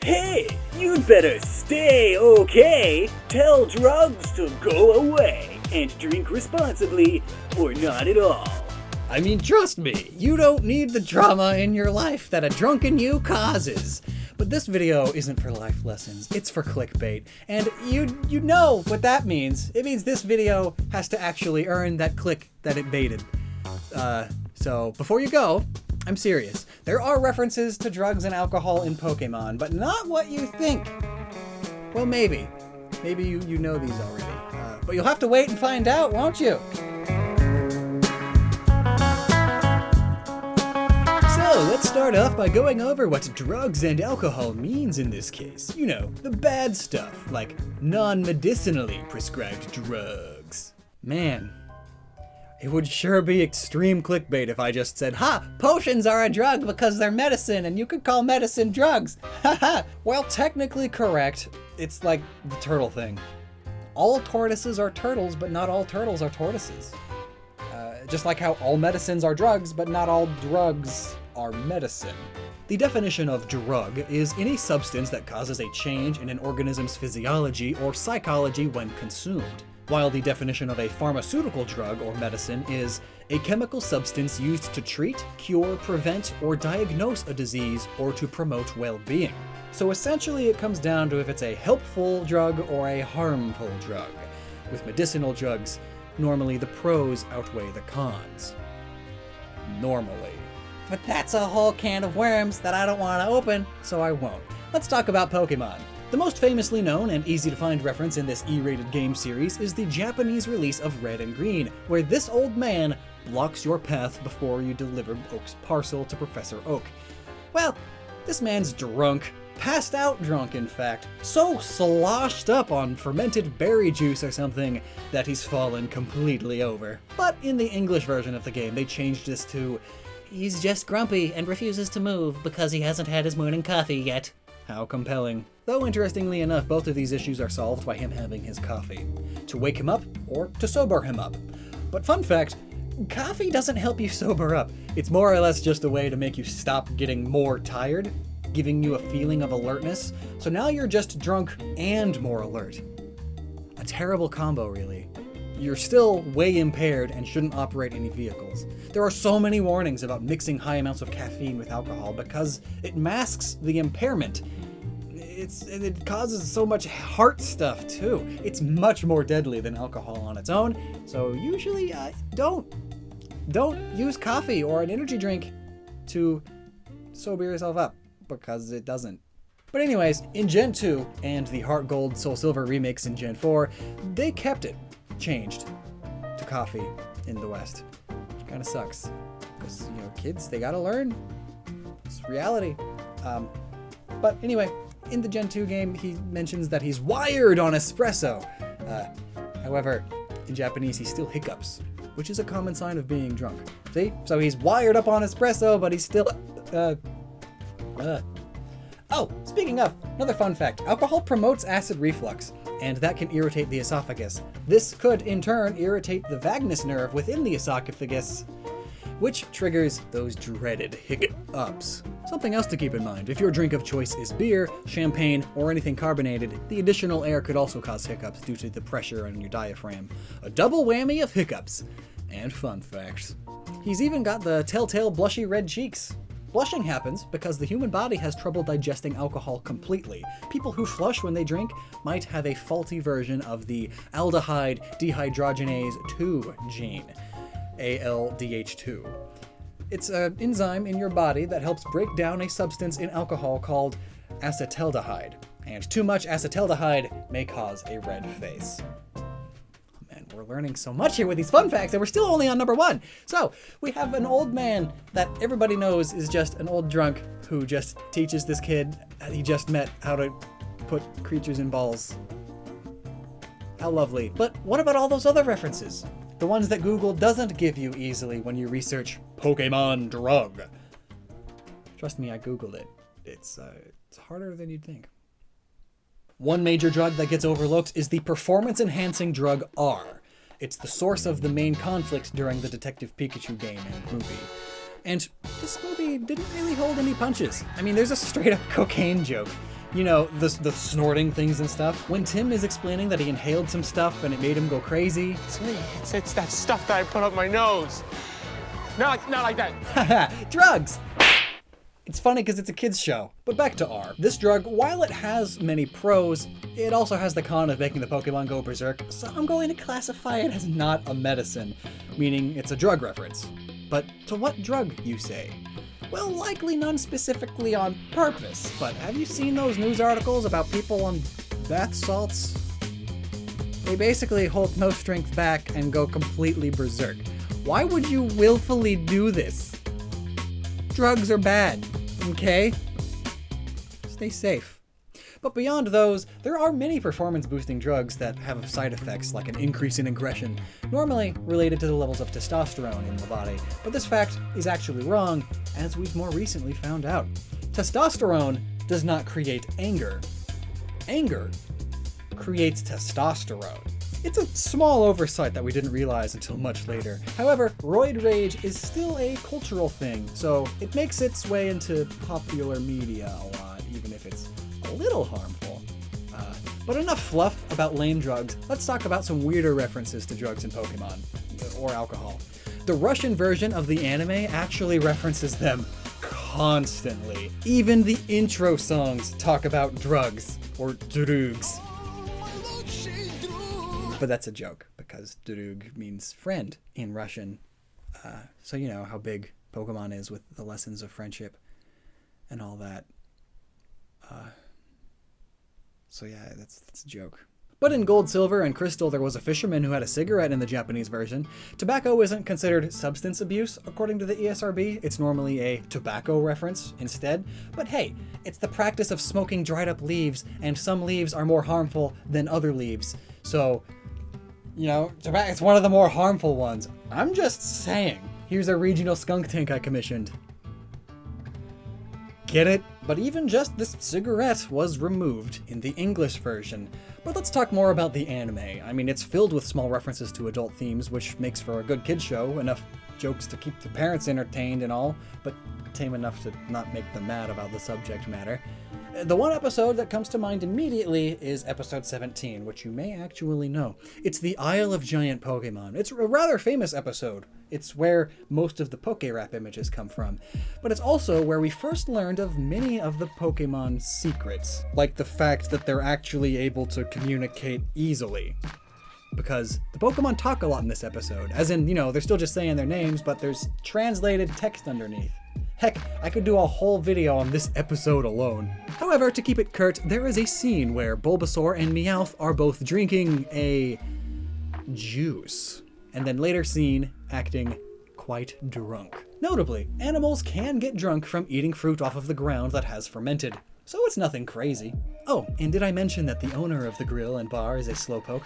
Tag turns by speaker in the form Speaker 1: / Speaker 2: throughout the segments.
Speaker 1: Hey, you'd better stay okay. Tell drugs to go away and drink responsibly or not at all.
Speaker 2: I mean, trust me, you don't need the drama in your life that a drunken you causes. But this video isn't for life lessons, it's for clickbait. And you know what that means. It means this video has to actually earn that click that it baited. So before you go, I'm serious. There are references to drugs and alcohol in Pokemon, but not what you think. Well, maybe. Maybe you know these already. But you'll have to wait and find out, won't you? So let's start off by going over what drugs and alcohol means in this case. You know, the bad stuff, like non-medicinally prescribed drugs. Man, it would sure be extreme clickbait if I just said, ha, potions are a drug because they're medicine and you could call medicine drugs. Haha. While technically correct, it's like the turtle thing. All tortoises are turtles, but not all turtles are tortoises. Just like how all medicines are drugs, but not all drugs are medicine. The definition of drug is any substance that causes a change in an organism's physiology or psychology when consumed, while the definition of a pharmaceutical drug or medicine is a chemical substance used to treat, cure, prevent, or diagnose a disease or to promote well-being. So essentially it comes down to if it's a helpful drug or a harmful drug. With medicinal drugs, normally the pros outweigh the cons. Normally. But that's a whole can of worms that I don't want to open, so I won't. Let's talk about Pokemon. The most famously known and easy to find reference in this E-rated game series is the Japanese release of Red and Green, where this old man blocks your path before you deliver Oak's parcel to Professor Oak. Well, this man's drunk. Passed out drunk, in fact, so sloshed up on fermented berry juice or something that he's fallen completely over. But in the English version of the game, they changed this to, he's just grumpy and refuses to move because he hasn't had his morning coffee yet. How compelling. Though interestingly enough, both of these issues are solved by him having his coffee. To wake him up, or to sober him up. But fun fact, coffee doesn't help you sober up. It's more or less just a way to make you stop getting more tired, giving you a feeling of alertness, so now you're just drunk and more alert. A terrible combo, really. You're still way impaired and shouldn't operate any vehicles. There are so many warnings about mixing high amounts of caffeine with alcohol because it masks the impairment. It causes so much heart stuff too. It's much more deadly than alcohol on its own, so usually don't use coffee or an energy drink to sober yourself up, because it doesn't. But anyways, in Gen 2 and the Heart Gold Soul Silver remakes in Gen 4, they kept it changed to coffee in the West. Which kind of sucks, because, you know, kids, they gotta learn. It's reality. But anyway, in the Gen 2 game, he mentions that he's wired on espresso. However, in Japanese, he still hiccups, which is a common sign of being drunk. See? So he's wired up on espresso, but he's still, Oh, speaking of, another fun fact. Alcohol promotes acid reflux, and that can irritate the esophagus. This could, in turn, irritate the vagus nerve within the esophagus, which triggers those dreaded hiccups. Something else to keep in mind, if your drink of choice is beer, champagne, or anything carbonated, the additional air could also cause hiccups due to the pressure on your diaphragm. A double whammy of hiccups. And fun facts. He's even got the telltale blushy red cheeks. Blushing happens because the human body has trouble digesting alcohol completely. People who flush when they drink might have a faulty version of the aldehyde dehydrogenase 2 gene, ALDH2. It's an enzyme in your body that helps break down a substance in alcohol called acetaldehyde, and too much acetaldehyde may cause a red face. We're learning so much here with these fun facts, and we're still only on number 1. So, we have an old man that everybody knows is just an old drunk who just teaches this kid that he just met how to put creatures in balls. How lovely. But what about all those other references? The ones that Google doesn't give you easily when you research Pokemon drug. Trust me, I Googled it. It's harder than you'd think. One major drug that gets overlooked is the performance-enhancing drug R. It's the source of the main conflict during the Detective Pikachu game and movie. And this movie didn't really hold any punches. I mean, there's a straight-up cocaine joke. You know, the snorting things and stuff. When Tim is explaining that he inhaled some stuff and it made him go crazy.
Speaker 3: It's me. It's that stuff that I put up my nose. Not like that.
Speaker 2: Haha, drugs! It's funny because it's a kid's show. But back to R. This drug, while it has many pros, it also has the con of making the Pokemon go berserk, so I'm going to classify it as not a medicine, meaning it's a drug reference. But to what drug, you say? Well, likely none specifically on purpose, but have you seen those news articles about people on bath salts? They basically hold no strength back and go completely berserk. Why would you willfully do this? Drugs are bad, okay? Stay safe. But beyond those, there are many performance-boosting drugs that have side effects like an increase in aggression, normally related to the levels of testosterone in the body. But this fact is actually wrong, as we've more recently found out. Testosterone does not create anger. Anger creates testosterone. It's a small oversight that we didn't realize until much later. However, roid rage is still a cultural thing, so it makes its way into popular media a lot, even if it's a little harmful. But enough fluff about lame drugs. Let's talk about some weirder references to drugs in Pokemon, or alcohol. The Russian version of the anime actually references them constantly. Even the intro songs talk about drugs, or drugs. But that's a joke, because drug means friend in Russian. So you know how big Pokemon is with the lessons of friendship and all that. So yeah, that's a joke. But in Gold, Silver, and Crystal, there was a fisherman who had a cigarette in the Japanese version. Tobacco isn't considered substance abuse, according to the ESRB. It's normally a tobacco reference instead. But hey, it's the practice of smoking dried up leaves, and some leaves are more harmful than other leaves. So, you know, tobacco, it's one of the more harmful ones. I'm just saying. Here's a regional skunk tank I commissioned. Get it? But even just this cigarette was removed in the English version. But let's talk more about the anime. I mean, it's filled with small references to adult themes, which makes for a good kid show. Enough jokes to keep the parents entertained and all, but tame enough to not make them mad about the subject matter. The one episode that comes to mind immediately is episode 17, which you may actually know. It's the Isle of Giant Pokemon. It's a rather famous episode. It's where most of the Poké-Rap images come from. But it's also where we first learned of many of the Pokemon secrets, like the fact that they're actually able to communicate easily. Because the Pokemon talk a lot in this episode, as in, you know, they're still just saying their names, but there's translated text underneath. Heck, I could do a whole video on this episode alone. However, to keep it curt, there is a scene where Bulbasaur and Meowth are both drinking a juice, and then later seen acting quite drunk. Notably, animals can get drunk from eating fruit off of the ground that has fermented, so it's nothing crazy. Oh, and did I mention that the owner of the grill and bar is a slowpoke?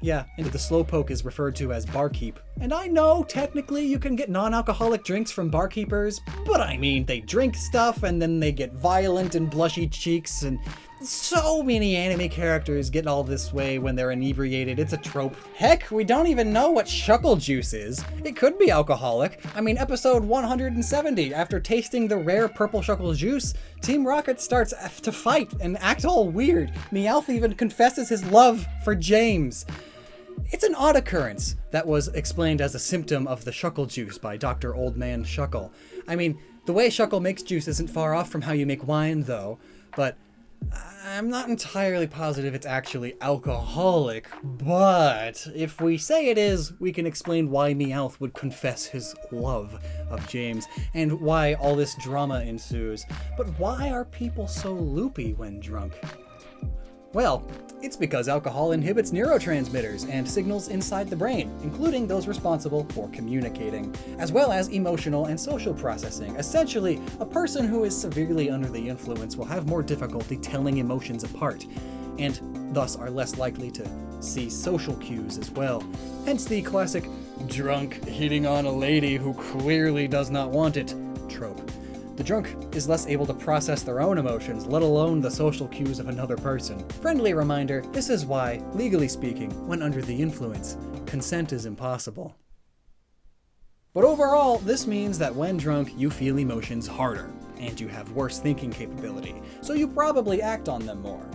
Speaker 2: Yeah, and the slowpoke is referred to as barkeep. And I know, technically, you can get non-alcoholic drinks from barkeepers, but I mean, they drink stuff and then they get violent and blushy cheeks, and so many anime characters get all this way when they're inebriated. It's a trope. Heck, we don't even know what shuckle juice is. It could be alcoholic. I mean, episode 170, after tasting the rare purple shuckle juice, Team Rocket starts to fight and act all weird. Meowth even confesses his love for James. It's an odd occurrence that was explained as a symptom of the shuckle juice by Dr. Old Man Shuckle. I mean, the way Shuckle makes juice isn't far off from how you make wine, though, but I'm not entirely positive it's actually alcoholic, but if we say it is, we can explain why Meowth would confess his love of James, and why all this drama ensues. But why are people so loopy when drunk? Well, it's because alcohol inhibits neurotransmitters and signals inside the brain, including those responsible for communicating, as well as emotional and social processing. Essentially, a person who is severely under the influence will have more difficulty telling emotions apart, and thus are less likely to see social cues as well. Hence the classic drunk hitting on a lady who clearly does not want it trope. The drunk is less able to process their own emotions, let alone the social cues of another person. Friendly reminder, this is why, legally speaking, when under the influence, consent is impossible. But overall, this means that when drunk, you feel emotions harder. and you have worse thinking capability, so you probably act on them more.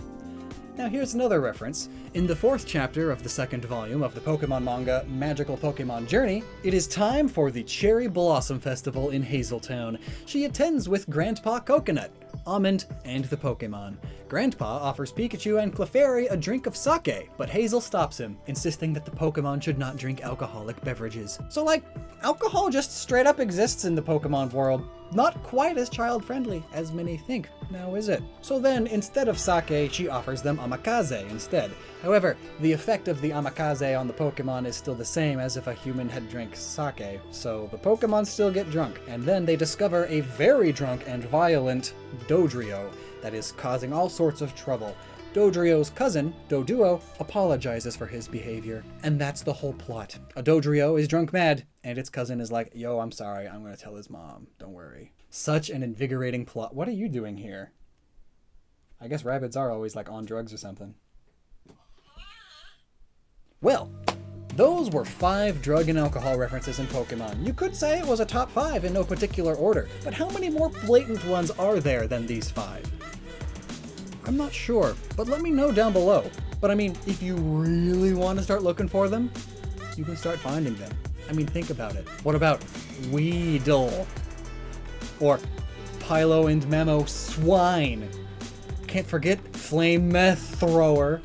Speaker 2: Now here's another reference. In the 4th chapter of the 2nd volume of the Pokemon manga Magical Pokemon Journey, it is time for the Cherry Blossom Festival in Hazeltown. She attends with Grandpa Coconut, Almond, and the Pokemon. Grandpa offers Pikachu and Clefairy a drink of sake, but Hazel stops him, insisting that the Pokemon should not drink alcoholic beverages. So like, alcohol just straight up exists in the Pokemon world. Not quite as child-friendly as many think, now is it? So then, instead of sake, she offers them amakaze instead. However, the effect of the amakaze on the Pokemon is still the same as if a human had drank sake, so the Pokemon still get drunk, and then they discover a very drunk and violent Dodrio that is causing all sorts of trouble. Dodrio's cousin, Doduo, apologizes for his behavior, and that's the whole plot. A Dodrio is drunk mad, and its cousin is like, yo, I'm sorry, I'm gonna tell his mom, don't worry. Such an invigorating plot. What are you doing here? I guess rabbits are always like on drugs or something. Well, those were 5 drug and alcohol references in Pokemon. You could say it was a top 5 in no particular order, but how many more blatant ones are there than these 5? I'm not sure, but let me know down below. But I mean, if you really want to start looking for them, you can start finding them. I mean, think about it. What about Weedle? Or Pilo and Memo Swine? Can't forget Flame Meth Thrower.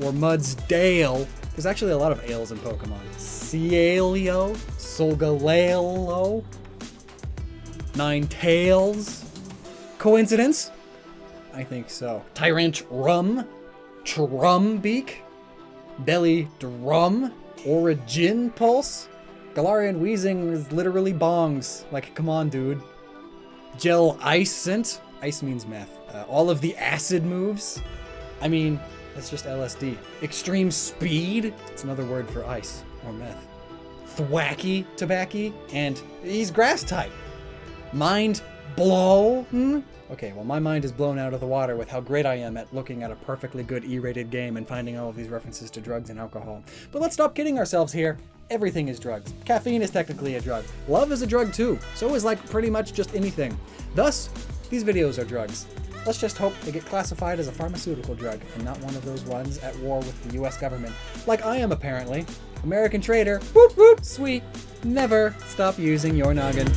Speaker 2: Or Mud's Dale. There's actually a lot of ales in Pokemon. Cielio, Solgaleo, Ninetales. Coincidence? I think so. Tyrantrum, Trumbeak, Belly Drum, Origin Pulse. Galarian Wheezing is literally bongs. Like, come on, dude. Gel Icent. Ice means meth. All of the acid moves. I mean, that's just LSD. Extreme Speed. It's another word for ice or meth. Thwacky Tobacco. And he's grass type. Mind Blow. Okay, well, my mind is blown out of the water with how great I am at looking at a perfectly good E-rated game and finding all of these references to drugs and alcohol. But let's stop kidding ourselves here. Everything is drugs. Caffeine is technically a drug. Love is a drug too. So is like pretty much just anything. Thus, these videos are drugs. Let's just hope they get classified as a pharmaceutical drug and not one of those ones at war with the US government. Like I am apparently. American trader, woot woot, sweet. Never stop using your noggin.